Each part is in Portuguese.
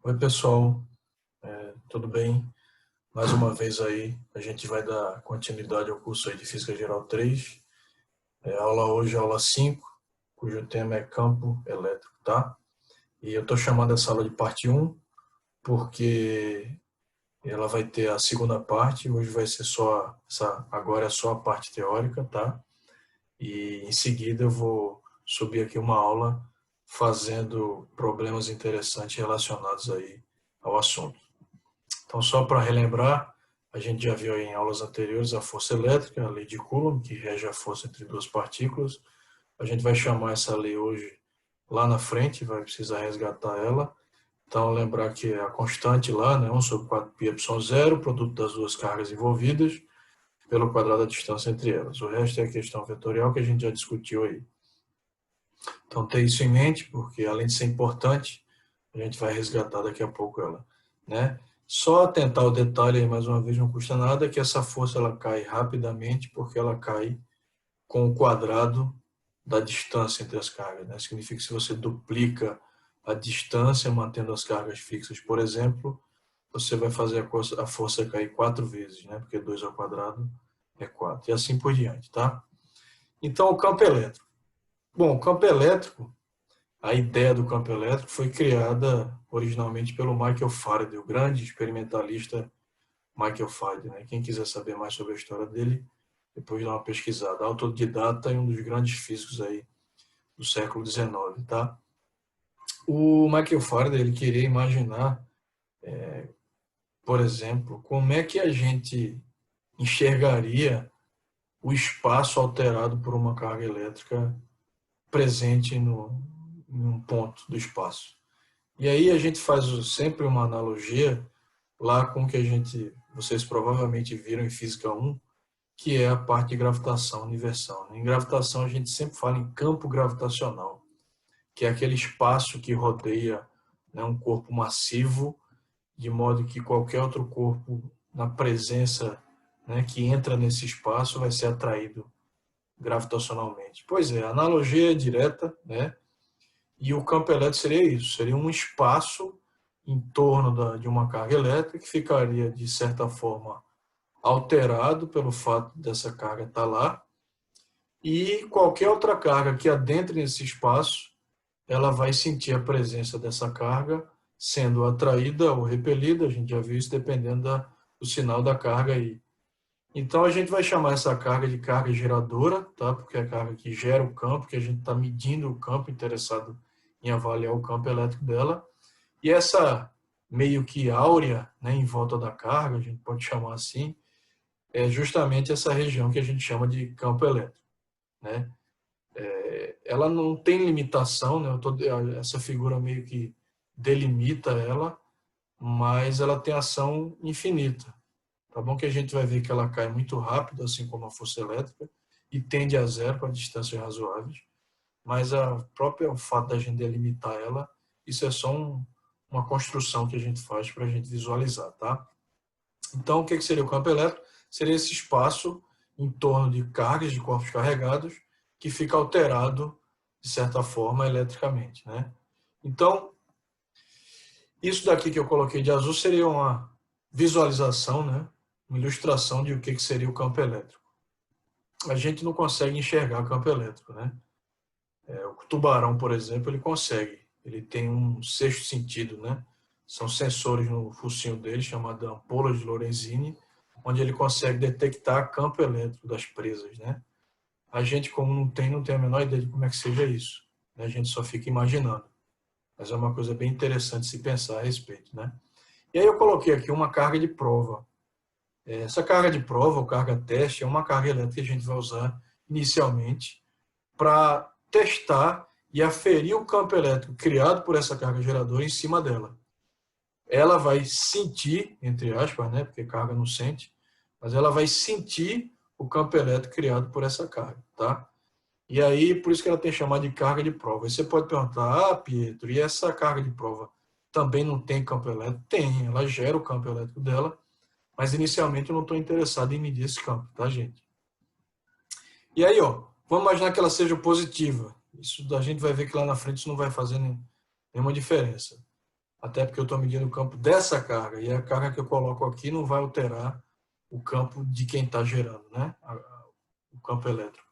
Oi, pessoal, tudo bem? Mais uma vez aí, a gente vai dar continuidade ao curso aí de Física Geral 3. A aula hoje é a aula 5, cujo tema é campo elétrico, tá? E eu estou chamando essa aula de parte 1, porque ela vai ter a segunda parte, hoje vai ser agora é só a parte teórica, tá? E em seguida eu vou subir aqui uma aula fazendo problemas interessantes relacionados aí ao assunto. Então, só para relembrar, a gente já viu em aulas anteriores a força elétrica, a lei de Coulomb, que rege a força entre duas partículas. A gente vai chamar essa lei hoje lá na frente, vai precisar resgatar ela. Então, lembrar que a constante lá, né, 1 sobre 4πε0, produto das duas cargas envolvidas, pelo quadrado da distância entre elas. O resto é a questão vetorial que a gente já discutiu aí. Então, ter isso em mente, porque além de ser importante, a gente vai resgatar daqui a pouco ela, né? Só atentar o detalhe aí, mais uma vez, não custa nada, que essa força ela cai rapidamente, porque ela cai com o quadrado da distância entre as cargas, né? Significa que se você duplica a distância mantendo as cargas fixas, por exemplo, você vai fazer a força cair 4 vezes, né? Porque 2 ao quadrado é 4, e assim por diante, tá? Então, o campo elétrico. Bom, o campo elétrico, a ideia do campo elétrico foi criada originalmente pelo Michael Faraday, o grande experimentalista Michael Faraday, né? Quem quiser saber mais sobre a história dele, depois dá uma pesquisada. Autodidata e um dos grandes físicos aí do século XIX, tá? O Michael Faraday, ele queria imaginar, por exemplo, como é que a gente enxergaria o espaço alterado por uma carga elétrica presente em um ponto do espaço. E aí a gente faz sempre uma analogia lá com o que vocês provavelmente viram em Física 1, que é a parte de gravitação universal. Em gravitação a gente sempre fala em campo gravitacional, que é aquele espaço que rodeia, né, um corpo massivo, de modo que qualquer outro corpo na presença, né, que entra nesse espaço vai ser atraído gravitacionalmente. Pois é, a analogia é direta, né? E o campo elétrico seria isso, seria um espaço em torno de uma carga elétrica que ficaria, de certa forma, alterado pelo fato dessa carga estar lá, e qualquer outra carga que adentre nesse espaço, ela vai sentir a presença dessa carga sendo atraída ou repelida, a gente já viu isso dependendo do sinal da carga aí. Então a gente vai chamar essa carga de carga geradora, tá? Porque é a carga que gera o campo, que a gente está medindo o campo, interessado em avaliar o campo elétrico dela. E essa meio que áurea, né, em volta da carga, a gente pode chamar assim, é justamente essa região que a gente chama de campo elétrico, né? Ela não tem limitação, né? Essa figura meio que delimita ela, mas ela tem ação infinita. Tá bom que a gente vai ver que ela cai muito rápido, assim como a força elétrica, e tende a zero para distâncias razoáveis, mas o fato da gente delimitar ela, isso é só uma construção que a gente faz para a gente visualizar, tá? Então, o que seria o campo elétrico? Seria esse espaço em torno de cargas de corpos carregados que fica alterado, de certa forma, eletricamente, né? Então, isso daqui que eu coloquei de azul seria uma visualização, né? Uma ilustração de o que seria o campo elétrico. A gente não consegue enxergar o campo elétrico, né? O tubarão, por exemplo, ele consegue. Ele tem um sexto sentido, né? São sensores no focinho dele, chamado ampola de Lorenzini, onde ele consegue detectar campo elétrico das presas, né? A gente, como não tem a menor ideia de como é que seja isso, né? A gente só fica imaginando. Mas é uma coisa bem interessante se pensar a respeito, né? E aí eu coloquei aqui uma carga de prova. Essa carga de prova, ou carga teste, é uma carga elétrica que a gente vai usar inicialmente para testar e aferir o campo elétrico criado por essa carga geradora em cima dela. Ela vai sentir, entre aspas, né, porque carga não sente, mas ela vai sentir o campo elétrico criado por essa carga, tá? E aí, por isso que ela tem chamado de carga de prova. Aí você pode perguntar, Pietro, e essa carga de prova também não tem campo elétrico? Tem, ela gera o campo elétrico dela, mas inicialmente eu não estou interessado em medir esse campo, tá, gente? E aí, ó, vamos imaginar que ela seja positiva. Isso a gente vai ver que lá na frente isso não vai fazer nenhuma diferença. até porque eu estou medindo o campo dessa carga, e a carga que eu coloco aqui não vai alterar o campo de quem está gerando, né? O campo elétrico.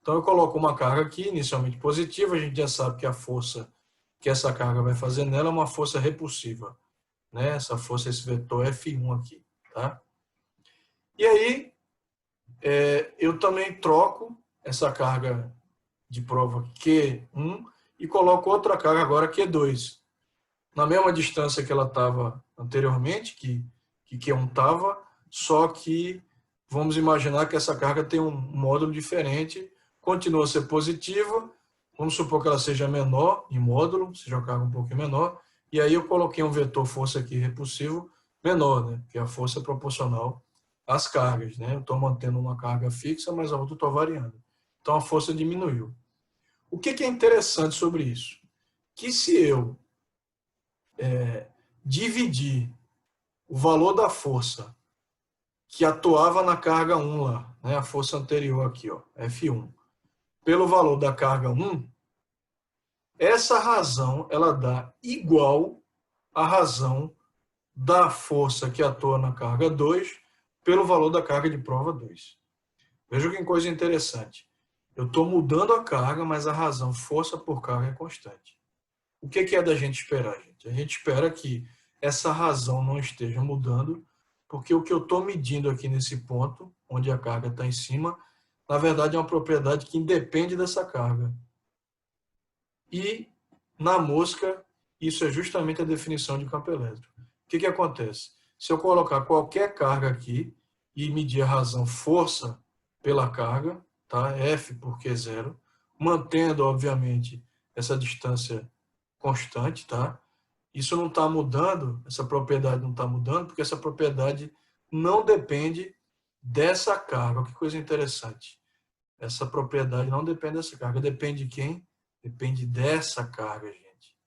Então eu coloco uma carga aqui, inicialmente positiva, a gente já sabe que a força que essa carga vai fazer nela é uma força repulsiva, né? Essa força, esse vetor F1 aqui, tá? E aí, eu também troco essa carga de prova Q1 e coloco outra carga agora Q2. Na mesma distância que ela estava anteriormente, que Q1 estava, só que vamos imaginar que essa carga tem um módulo diferente, continua a ser positiva, vamos supor que ela seja menor em módulo, seja uma carga um pouquinho menor, e aí eu coloquei um vetor força aqui repulsivo menor, né? Porque a força é proporcional às cargas, né? Eu estou mantendo uma carga fixa, mas a outra estou variando. Então a força diminuiu. O que é interessante sobre isso? Que se eu dividir o valor da força que atuava na carga 1 lá, né, a força anterior aqui, ó, F1, pelo valor da carga 1, essa razão ela dá igual à razão da força que atua na carga 2 pelo valor da carga de prova 2. Veja que coisa interessante. Eu estou mudando a carga, mas a razão força por carga é constante. O que é da gente esperar, gente? A gente espera que essa razão não esteja mudando, porque o que eu estou medindo aqui nesse ponto, onde a carga está em cima, na verdade é uma propriedade que independe dessa carga. E na mosca, isso é justamente a definição de campo elétrico. O que acontece? Se eu colocar qualquer carga aqui e medir a razão força pela carga, tá? F por Q0, mantendo, obviamente, essa distância constante, tá? Isso não está mudando, essa propriedade não está mudando, porque essa propriedade não depende dessa carga. Que coisa interessante. Essa propriedade não depende dessa carga. Depende de quem? Depende dessa carga, gente.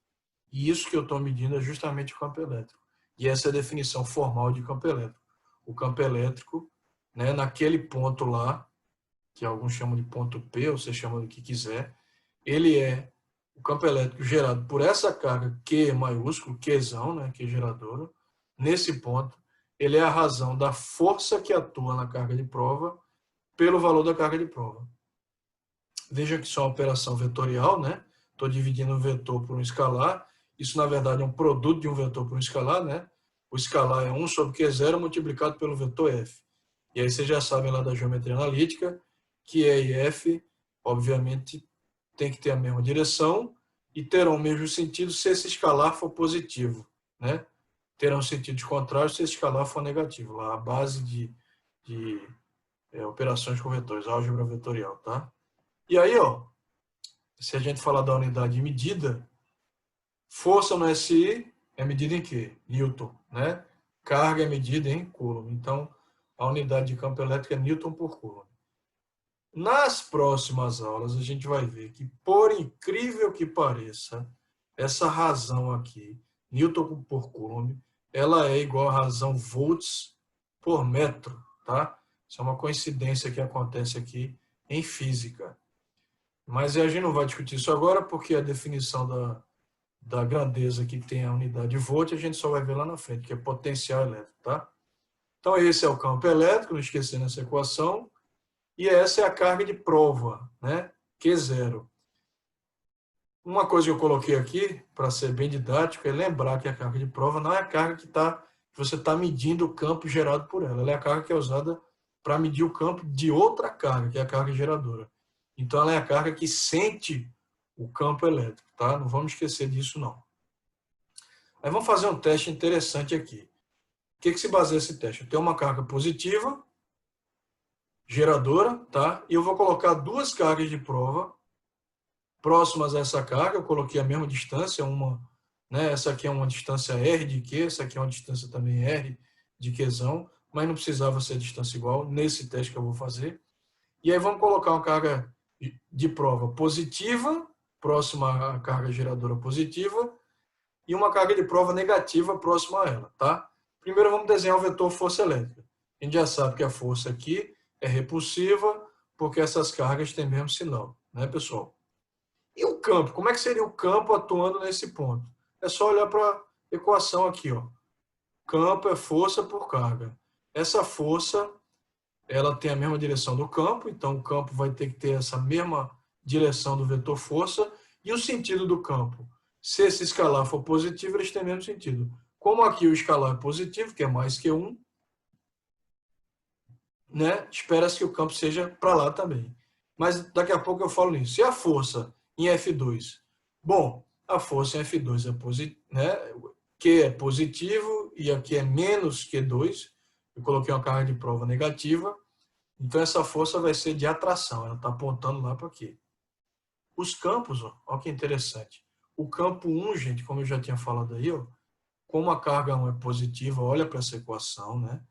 E isso que eu estou medindo é justamente o campo elétrico. E essa é a definição formal de campo elétrico. O campo elétrico, né, naquele ponto lá, que alguns chamam de ponto P, ou você chama do que quiser, ele é o campo elétrico gerado por essa carga Q maiúsculo, Qzão, né, Q geradora. Nesse ponto, ele é a razão da força que atua na carga de prova pelo valor da carga de prova. Veja que isso é uma operação vetorial, né? Estou dividindo um vetor por um escalar. Isso, na verdade, é um produto de um vetor por um escalar, né? O escalar é 1 sobre Q0 multiplicado pelo vetor F. E aí vocês já sabem lá da geometria analítica que E e F, obviamente, tem que ter a mesma direção e terão o mesmo sentido se esse escalar for positivo, né? Terão sentidos contrários se esse escalar for negativo. Lá a base de operações com vetores, álgebra vetorial, tá? E aí, ó, se a gente falar da unidade de medida, força no SI é medida em quê? Newton, né? Carga é medida em Coulomb. Então, a unidade de campo elétrico é Newton por Coulomb. Nas próximas aulas, a gente vai ver que, por incrível que pareça, essa razão aqui, Newton por Coulomb, ela é igual à razão volts por metro, tá? Isso é uma coincidência que acontece aqui em física. Mas a gente não vai discutir isso agora, porque a definição da grandeza que tem a unidade de volt, a gente só vai ver lá na frente, que é potencial elétrico, tá? Então, esse é o campo elétrico, não esquecendo essa equação. E essa é a carga de prova, né? Q0. Uma coisa que eu coloquei aqui, para ser bem didático, é lembrar que a carga de prova não é a carga que você está medindo o campo gerado por ela. Ela é a carga que é usada para medir o campo de outra carga, que é a carga geradora. Então, ela é a carga que sente o campo elétrico, tá? Não vamos esquecer disso, não. Aí vamos fazer um teste interessante aqui. O que se baseia esse teste? Eu tenho uma carga positiva, geradora, tá? E eu vou colocar duas cargas de prova próximas a essa carga. Eu coloquei a mesma distância, né? Essa aqui é uma distância R de Q, essa aqui é uma distância também R de Qzão, mas não precisava ser distância igual nesse teste que eu vou fazer. E aí vamos colocar uma carga de prova positiva, próxima à carga geradora positiva, e uma carga de prova negativa próxima a ela, tá? Primeiro vamos desenhar o vetor força elétrica. A gente já sabe que a força aqui é repulsiva, porque essas cargas têm mesmo sinal, né, pessoal? E o campo? Como é que seria o campo atuando nesse ponto? É só olhar para equação aqui, ó. Campo é força por carga. Essa força, ela tem a mesma direção do campo, então o campo vai ter que ter essa mesma direção do vetor força. E o sentido do campo? Se esse escalar for positivo, eles têm o mesmo sentido. Como aqui o escalar é positivo, que é mais que 1, né? Espera-se que o campo seja para lá também. Mas daqui a pouco eu falo nisso. E a força em F2? Bom, a força em F2 é positivo, né? Q é positivo e aqui é menos Q2. Eu coloquei uma carga de prova negativa. Então essa força vai ser de atração. Ela está apontando lá para quê? Os campos, ó que interessante. O campo 1, gente, como eu já tinha falado aí, ó, como a carga 1 é positiva, olha para essa equação, né?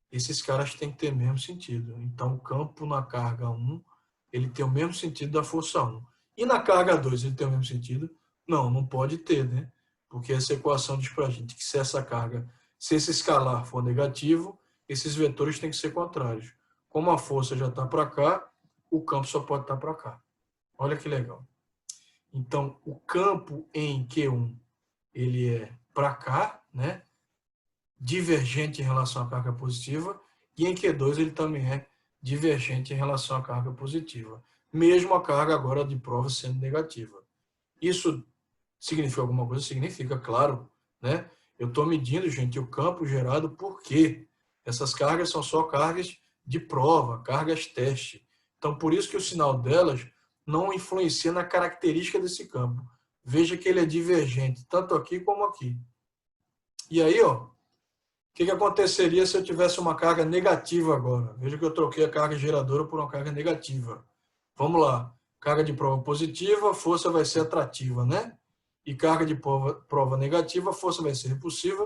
Esses caras têm que ter o mesmo sentido. Então, o campo na carga 1, ele tem o mesmo sentido da força 1. E na carga 2, ele tem o mesmo sentido? Não, não pode ter, né? Porque essa equação diz para a gente que se essa carga, se esse escalar for negativo, esses vetores têm que ser contrários. Como a força já está para cá, o campo só pode estar para cá. Olha que legal. Então, o campo em Q1, ele é para cá, né? Divergente em relação à carga positiva, e em Q2 ele também é divergente em relação à carga positiva, mesmo a carga agora de prova sendo negativa. Isso significa alguma coisa? Significa, claro, né? Eu estou medindo, gente, o campo gerado por quê? Essas cargas são só cargas de prova, cargas teste. Então, por isso que o sinal delas não influencia na característica desse campo. Veja que ele é divergente, tanto aqui como aqui. E aí, ó, o que aconteceria se eu tivesse uma carga negativa agora? Veja que eu troquei a carga geradora por uma carga negativa. Vamos lá. Carga de prova positiva, a força vai ser atrativa, né? E carga de prova negativa, a força vai ser repulsiva,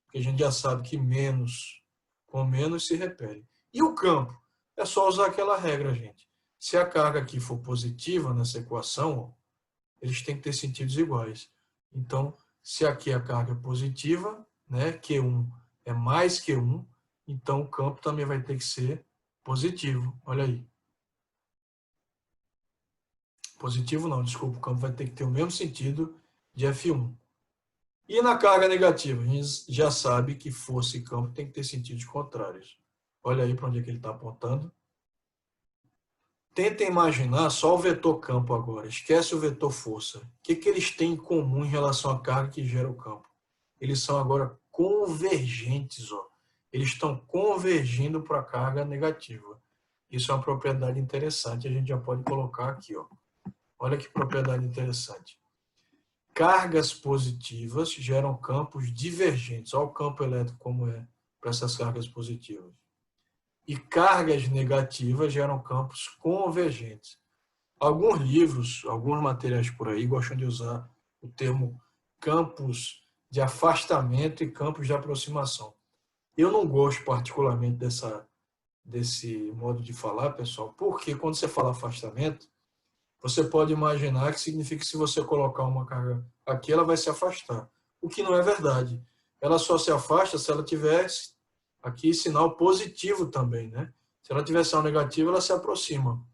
porque a gente já sabe que menos com menos se repele. E o campo? É só usar aquela regra, gente. Se a carga aqui for positiva nessa equação, ó, eles têm que ter sentidos iguais. Então, se aqui a carga é positiva, né, Q1 é mais Q1, então o campo também vai ter que ser positivo. Olha aí. Positivo não, desculpa, o campo vai ter que ter o mesmo sentido de F1. E na carga negativa, a gente já sabe que força e campo tem que ter sentidos contrários. Olha aí para onde é que ele está apontando. Tenta imaginar só o vetor campo agora, esquece o vetor força. O que eles têm em comum em relação à carga que gera o campo? Eles são agora convergentes, ó. Eles estão convergindo para a carga negativa. Isso é uma propriedade interessante, a gente já pode colocar aqui, ó. Olha que propriedade interessante. Cargas positivas geram campos divergentes. Olha o campo elétrico como é para essas cargas positivas. E cargas negativas geram campos convergentes. Alguns livros, alguns materiais por aí gostam de usar o termo campos de afastamento e campos de aproximação. Eu não gosto particularmente desse modo de falar, pessoal, porque quando você fala afastamento, você pode imaginar que significa que se você colocar uma carga aqui, ela vai se afastar. O que não é verdade. Ela só se afasta se ela tivesse aqui sinal positivo também, né? Se ela tiver sinal negativo, ela se aproxima.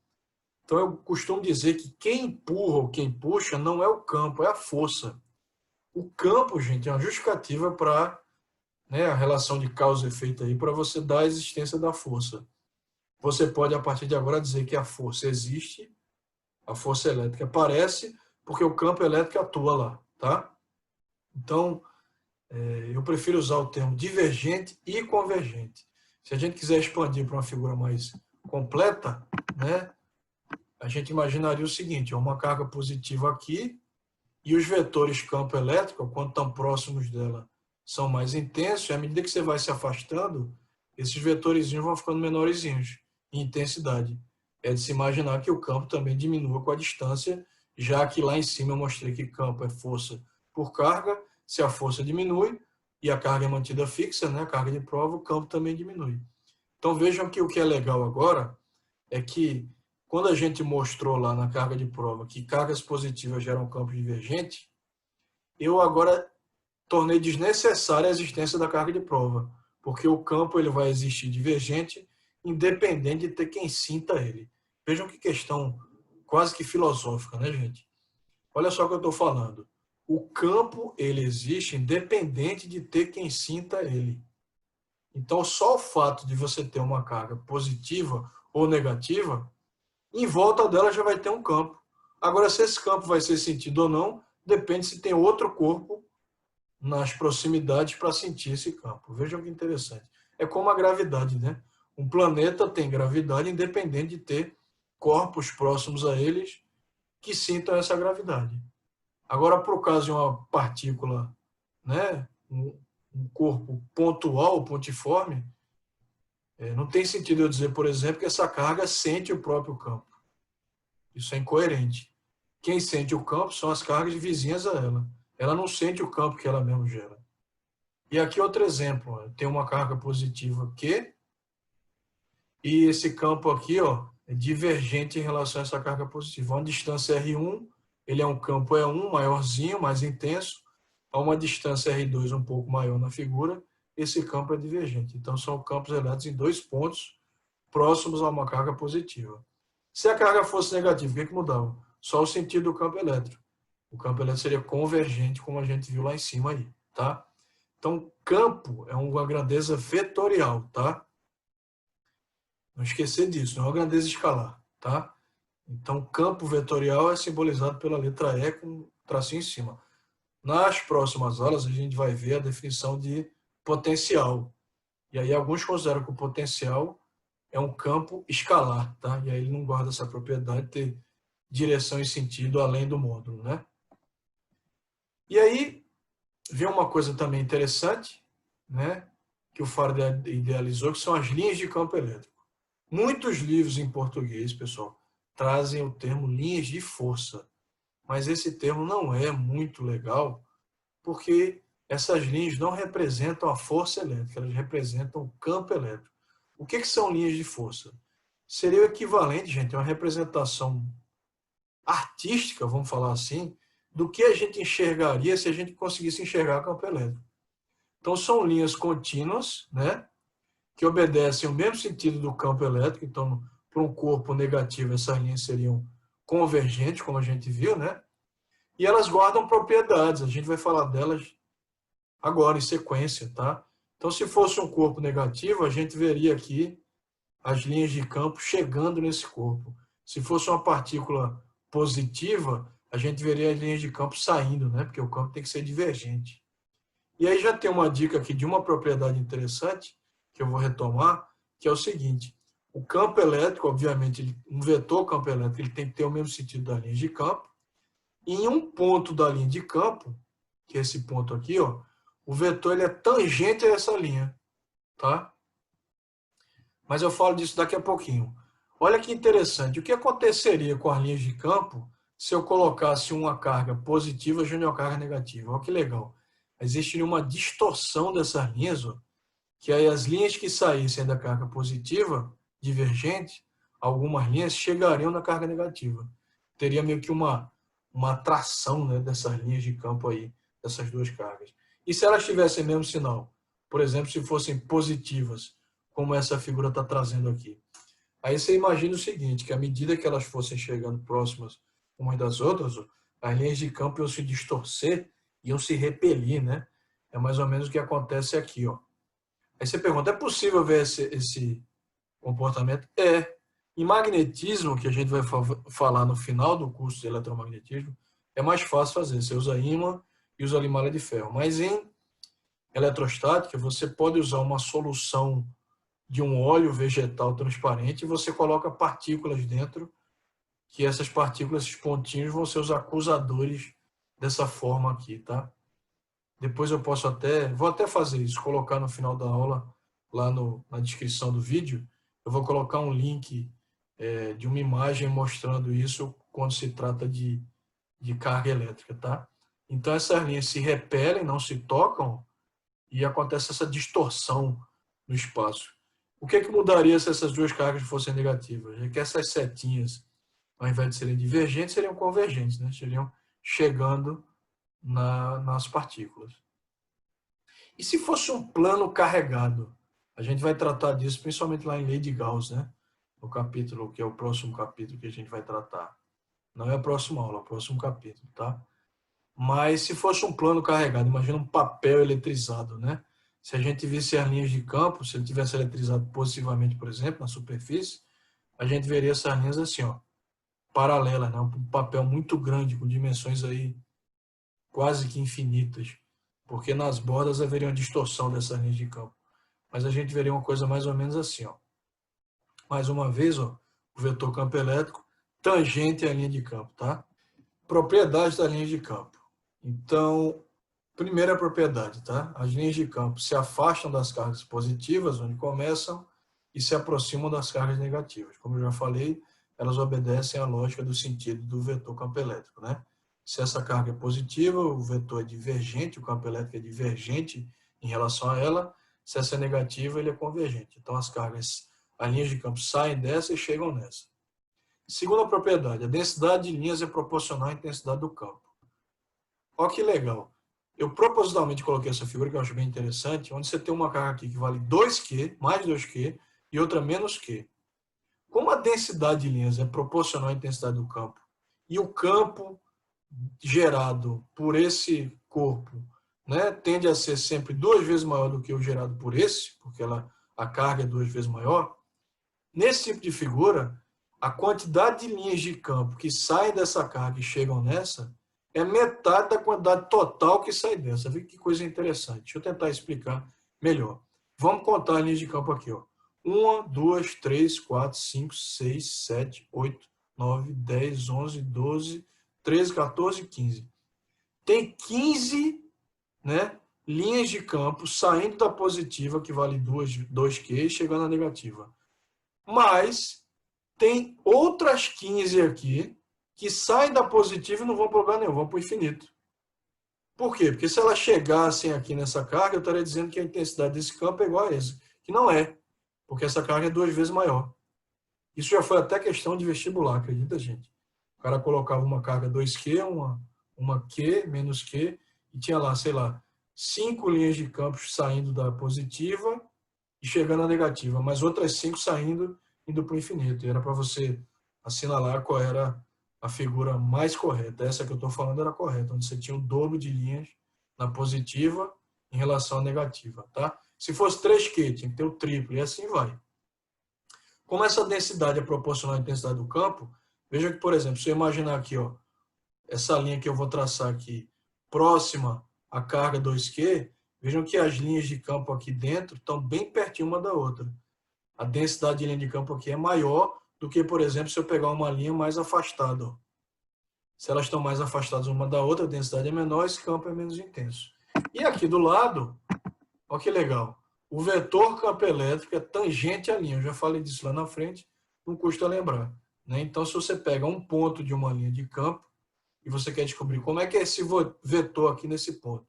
Então eu costumo dizer que quem empurra ou quem puxa não é o campo, é a força. O campo, gente, é uma justificativa para, né, a relação de causa e efeito aí, para você dar a existência da força. Você pode, a partir de agora, dizer que a força existe, a força elétrica aparece, porque o campo elétrico atua lá, tá? Então, eu prefiro usar o termo divergente e convergente. Se a gente quiser expandir para uma figura mais completa, né, a gente imaginaria o seguinte, uma carga positiva aqui, e os vetores campo elétrico, quando estão próximos dela, são mais intensos, e à medida que você vai se afastando, esses vetores vão ficando menorzinhos em intensidade. É de se imaginar que o campo também diminua com a distância, já que lá em cima eu mostrei que campo é força por carga, se a força diminui e a carga é mantida fixa, né, a carga de prova, o campo também diminui. Então vejam que o que é legal agora é que quando a gente mostrou lá na carga de prova que cargas positivas geram campo divergente, eu agora tornei desnecessária a existência da carga de prova, porque o campo ele vai existir divergente, independente de ter quem sinta ele. Vejam que questão quase que filosófica, né, gente? Olha só o que eu estou falando. o campo ele existe independente de ter quem sinta ele. Então, só o fato de você ter uma carga positiva ou negativa, em volta dela já vai ter um campo. Agora, se esse campo vai ser sentido ou não, depende se tem outro corpo nas proximidades para sentir esse campo. Vejam que interessante. É como a gravidade, né? Um planeta tem gravidade independente de ter corpos próximos a eles que sintam essa gravidade. Agora, por caso de uma partícula, né, um corpo pontual, pontiforme, não tem sentido eu dizer, por exemplo, que essa carga sente o próprio campo. Isso é incoerente. Quem sente o campo são as cargas vizinhas a ela. Ela não sente o campo que ela mesma gera. E aqui outro exemplo. Tem uma carga positiva Q, e esse campo aqui é divergente em relação a essa carga positiva. A uma distância R1, ele é um campo E1 maiorzinho, mais intenso. A uma distância R2 um pouco maior na figura, esse campo é divergente. Então, são campos elétricos em 2 pontos próximos a uma carga positiva. Se a carga fosse negativa, o que mudava? Só o sentido do campo elétrico. O campo elétrico seria convergente, como a gente viu lá em cima aí, tá? Então, campo é uma grandeza vetorial, tá? Não esquecer disso, não é uma grandeza escalar, tá? Então, campo vetorial é simbolizado pela letra E com um tracinho em cima. Nas próximas aulas, a gente vai ver a definição de potencial. E aí, alguns consideram que o potencial é um campo escalar, tá? E aí ele não guarda essa propriedade de ter direção e sentido além do módulo, né? E aí, vem uma coisa também interessante, né? Que o Faraday idealizou, que são as linhas de campo elétrico. Muitos livros em português, pessoal, trazem o termo linhas de força. Mas esse termo não é muito legal, porque essas linhas não representam a força elétrica, elas representam o campo elétrico. O que são linhas de força? Seria o equivalente, gente, a uma representação artística, vamos falar assim, do que a gente enxergaria se a gente conseguisse enxergar campo elétrico. Então, são linhas contínuas, né, que obedecem o mesmo sentido do campo elétrico. Então, para um corpo negativo, essas linhas seriam convergentes, como a gente viu, né? E elas guardam propriedades, a gente vai falar delas agora, em sequência, tá? Então, se fosse um corpo negativo, a gente veria aqui as linhas de campo chegando nesse corpo. Se fosse uma partícula positiva, a gente veria as linhas de campo saindo, né? Porque o campo tem que ser divergente. E aí já tem uma dica aqui de uma propriedade interessante, que eu vou retomar, que é o seguinte: o campo elétrico, obviamente, um vetor campo elétrico, ele tem que ter o mesmo sentido das linhas de campo. E em um ponto da linha de campo, que é esse ponto aqui, o vetor ele é tangente a essa linha, tá? Mas eu falo disso daqui a pouquinho. Olha que interessante. O que aconteceria com as linhas de campo se eu colocasse uma carga positiva junto a uma carga negativa? Olha que legal. Existiria uma distorção dessas linhas, que aí as linhas que saíssem da carga positiva, divergente, algumas linhas chegariam na carga negativa. Teria meio que uma atração, né, dessas linhas de campo aí, dessas duas cargas. E se elas tivessem o mesmo sinal? Por exemplo, se fossem positivas, como essa figura está trazendo aqui. Aí você imagina o seguinte, que à medida que elas fossem chegando próximas umas das outras, as linhas de campo iam se distorcer, iam se repelir, né? É mais ou menos o que acontece aqui, ó. Aí você pergunta, é possível ver esse comportamento? É. Em magnetismo, que a gente vai falar no final do curso de eletromagnetismo, é mais fácil fazer. Você usa ímã e usa limalha de ferro. Mas em eletrostática, você pode usar uma solução de um óleo vegetal transparente e você coloca partículas dentro, que essas partículas, esses pontinhos, vão ser os acusadores dessa forma aqui, tá? Depois eu posso vou até fazer isso, colocar no final da aula, lá na descrição do vídeo, eu vou colocar um link de uma imagem mostrando isso quando se trata de carga elétrica, tá? Então essas linhas se repelem, não se tocam, e acontece essa distorção no espaço. O que mudaria se essas duas cargas fossem negativas? É que essas setinhas, ao invés de serem divergentes, seriam convergentes, né? Seriam chegando nas partículas. E se fosse um plano carregado? A gente vai tratar disso principalmente lá em Lei de Gauss, né? No capítulo, que é o próximo capítulo que a gente vai tratar. Não é a próxima aula, é o próximo capítulo, tá? Mas se fosse um plano carregado, imagina um papel eletrizado, né? Se a gente visse as linhas de campo, se ele tivesse eletrizado positivamente, por exemplo, na superfície, a gente veria essas linhas assim, ó, paralelas, né? Um papel muito grande, com dimensões aí quase que infinitas, porque nas bordas haveria uma distorção dessas linhas de campo. Mas a gente veria uma coisa mais ou menos assim, ó. Mais uma vez, ó, o vetor campo elétrico tangente à linha de campo, tá? Propriedades da linha de campo. Então, primeira propriedade, tá? As linhas de campo se afastam das cargas positivas, onde começam, e se aproximam das cargas negativas. Como eu já falei, elas obedecem à lógica do sentido do vetor campo elétrico, né? Se essa carga é positiva, o vetor é divergente, o campo elétrico é divergente em relação a ela. Se essa é negativa, ele é convergente. Então, as linhas de campo saem dessa e chegam nessa. Segunda propriedade, a densidade de linhas é proporcional à intensidade do campo. Olha que legal. Eu propositalmente coloquei essa figura, que eu acho bem interessante, onde você tem uma carga aqui que vale 2Q, mais 2Q, e outra menos Q. Como a densidade de linhas é proporcional à intensidade do campo, e o campo gerado por esse corpo, né, tende a ser sempre 2 vezes maior do que o gerado por esse, porque a carga é 2 vezes maior, nesse tipo de figura, a quantidade de linhas de campo que saem dessa carga e chegam nessa é metade da quantidade total que sai dessa. Vê que coisa interessante. Deixa eu tentar explicar melhor. Vamos contar as linhas de campo aqui, ó. 1, 2, 3, 4, 5, 6, 7, 8, 9, 10, 11, 12, 13, 14, 15. Tem 15, né, linhas de campo saindo da positiva, que vale 2Q, e chegando à negativa. Mas tem outras 15 aqui que saem da positiva e não vão para lugar nenhum, vão para o infinito. Por quê? Porque se elas chegassem aqui nessa carga, eu estaria dizendo que a intensidade desse campo é igual a esse, que não é, porque essa carga é 2 vezes maior. Isso já foi até questão de vestibular, acredita, gente? O cara colocava uma carga 2Q, uma Q, menos Q, e tinha lá, sei lá, 5 linhas de campos saindo da positiva e chegando à negativa, mas outras 5 saindo, indo para o infinito. E era para você assinalar qual era a figura mais correta. Essa que eu estou falando era correta, onde você tinha o dobro de linhas na positiva em relação à negativa, tá? Se fosse 3Q, tinha que ter o triplo, e assim vai. Como essa densidade é proporcional à intensidade do campo, veja que, por exemplo, se eu imaginar aqui, ó, essa linha que eu vou traçar aqui, próxima à carga 2Q, vejam que as linhas de campo aqui dentro estão bem pertinho uma da outra. A densidade de linha de campo aqui é maior do que, por exemplo, se eu pegar uma linha mais afastada. Ó. Se elas estão mais afastadas uma da outra, a densidade é menor, esse campo é menos intenso. E aqui do lado, olha que legal, o vetor campo elétrico é tangente à linha. Eu já falei disso lá na frente, não custa lembrar. Né? Então, se você pega um ponto de uma linha de campo e você quer descobrir como é que é esse vetor aqui nesse ponto,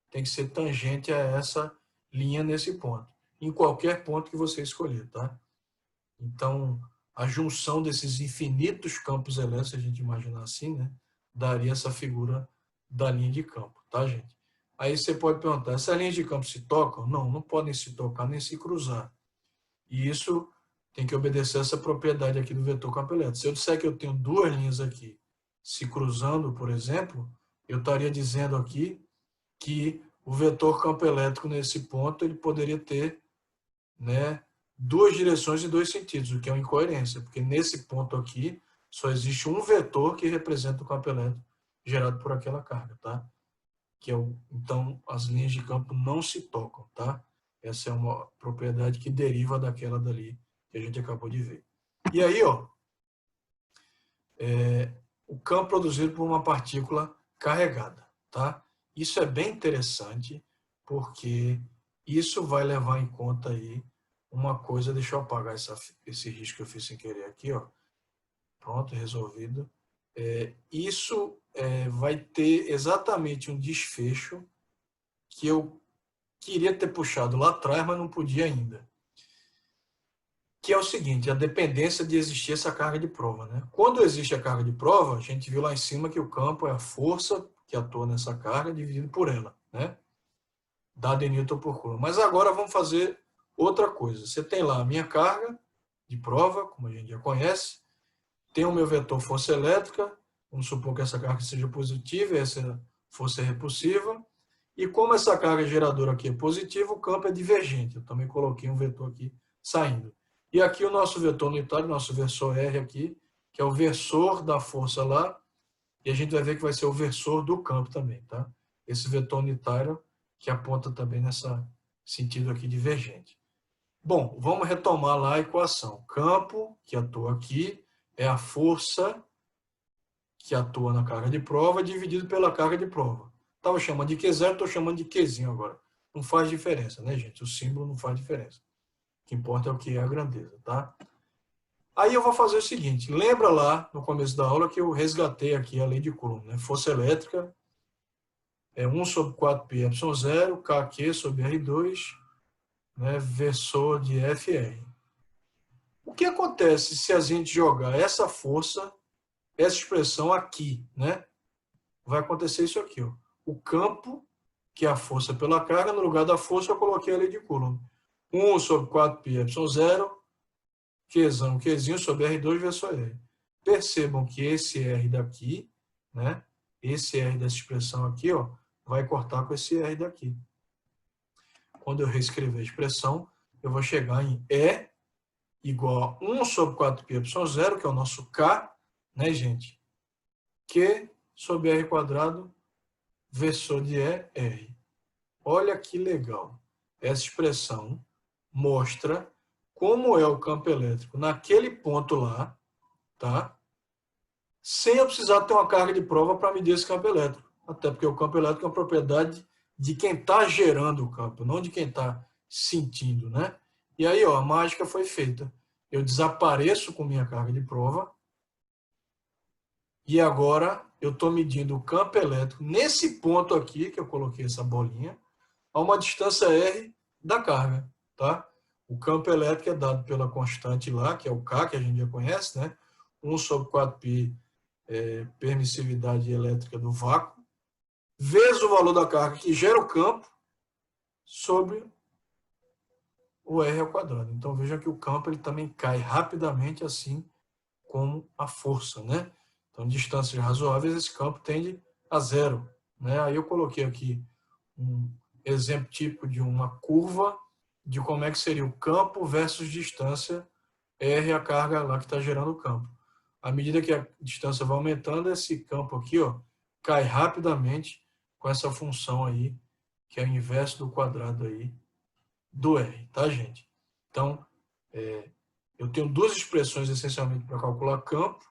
tem que ser tangente a essa linha nesse ponto, em qualquer ponto que você escolher, tá? Então, a junção desses infinitos campos elétricos, se a gente imaginar assim, né, daria essa figura da linha de campo, tá, gente? Aí você pode perguntar, essas linhas de campo se tocam? Não, não podem se tocar nem se cruzar. E isso tem que obedecer essa propriedade aqui do vetor campo elétrico. Se eu disser que eu tenho duas linhas aqui se cruzando, por exemplo, eu estaria dizendo aqui que o vetor campo elétrico nesse ponto ele poderia ter, né, duas direções e dois sentidos, o que é uma incoerência, porque nesse ponto aqui só existe um vetor que representa o campo elétrico gerado por aquela carga, tá? Então, as linhas de campo não se tocam, tá? Essa é uma propriedade que deriva daquela dali que a gente acabou de ver. E aí, ó, o campo produzido por uma partícula carregada, tá? Isso é bem interessante, porque isso vai levar em conta aí uma coisa, deixa eu apagar esse risco que eu fiz sem querer aqui, ó. Pronto, resolvido. Isso vai ter exatamente um desfecho que eu queria ter puxado lá atrás, mas não podia ainda. Que é o seguinte, a dependência de existir essa carga de prova. Né? Quando existe a carga de prova, a gente viu lá em cima que o campo é a força que atua nessa carga dividido por ela, né? Dada em Newton por Coulomb. Mas agora vamos fazer outra coisa. Você tem lá a minha carga de prova, como a gente já conhece, tem o meu vetor força elétrica, vamos supor que essa carga seja positiva, essa força é repulsiva. E como essa carga geradora aqui é positiva, o campo é divergente. Eu também coloquei um vetor aqui saindo. E aqui o nosso vetor unitário, nosso versor R aqui, que é o versor da força lá, e a gente vai ver que vai ser o versor do campo também, tá? Esse vetor unitário que aponta também nesse sentido aqui divergente. Bom, vamos retomar lá a equação. Campo, que atua aqui, é a força que atua na carga de prova dividido pela carga de prova. Estava chamando de Q0, estou chamando de Qzinho agora. Não faz diferença, né, gente? O símbolo não faz diferença. O que importa é o que é a grandeza, tá? Aí eu vou fazer o seguinte. Lembra lá, no começo da aula, que eu resgatei aqui a lei de Coulomb, né? Força elétrica é 1 sobre 4πε0, Kq sobre R2, né? Versor de Fr. O que acontece se a gente jogar essa força, essa expressão aqui, né? Vai acontecer isso aqui, ó. O campo, que é a força pela carga, no lugar da força eu coloquei a lei de Coulomb. 1 sobre 4πε0, Qzinho sobre R2 versor R. Percebam que esse R daqui, né? Esse R dessa expressão aqui, ó, vai cortar com esse R daqui. Quando eu reescrever a expressão, eu vou chegar em E igual a 1 sobre 4πε0, que é o nosso K, né, gente? Q sobre R quadrado, versor de E, R. Olha que legal. Essa expressão mostra como é o campo elétrico naquele ponto lá, tá? Sem eu precisar ter uma carga de prova para medir esse campo elétrico. Até porque o campo elétrico é uma propriedade de quem está gerando o campo, não de quem está sentindo, né? E aí, ó, a mágica foi feita. Eu desapareço com minha carga de prova e agora eu estou medindo o campo elétrico nesse ponto aqui, que eu coloquei essa bolinha, a uma distância R da carga, tá? O campo elétrico é dado pela constante lá, que é o K, que a gente já conhece, né? 1 sobre 4π permissividade elétrica do vácuo, vezes o valor da carga que gera o campo sobre o R ao quadrado. Então, vejam que o campo ele também cai rapidamente, assim como a força, né? Então, em distâncias razoáveis, esse campo tende a zero, né? Aí eu coloquei aqui um exemplo típico de uma curva de como é que seria o campo versus distância R, a carga lá que está gerando o campo. À medida que a distância vai aumentando, esse campo aqui, ó, cai rapidamente com essa função aí, que é o inverso do quadrado aí do R, tá, gente? Então, eu tenho duas expressões essencialmente para calcular campo.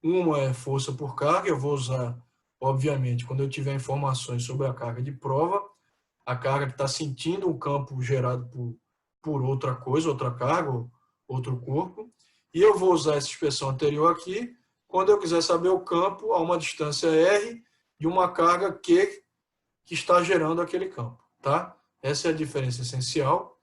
Uma é força por carga, eu vou usar, obviamente, quando eu tiver informações sobre a carga de prova, a carga que está sentindo um campo gerado por outra coisa, outra carga, outro corpo. E eu vou usar essa expressão anterior aqui, quando eu quiser saber o campo a uma distância R de uma carga Q que está gerando aquele campo, tá? Essa é a diferença essencial.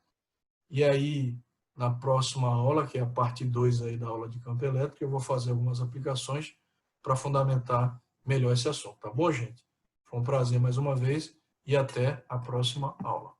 E aí, na próxima aula, que é a parte 2 aí da aula de campo elétrico, eu vou fazer algumas aplicações para fundamentar melhor esse assunto, tá bom, gente? Foi um prazer mais uma vez e até a próxima aula.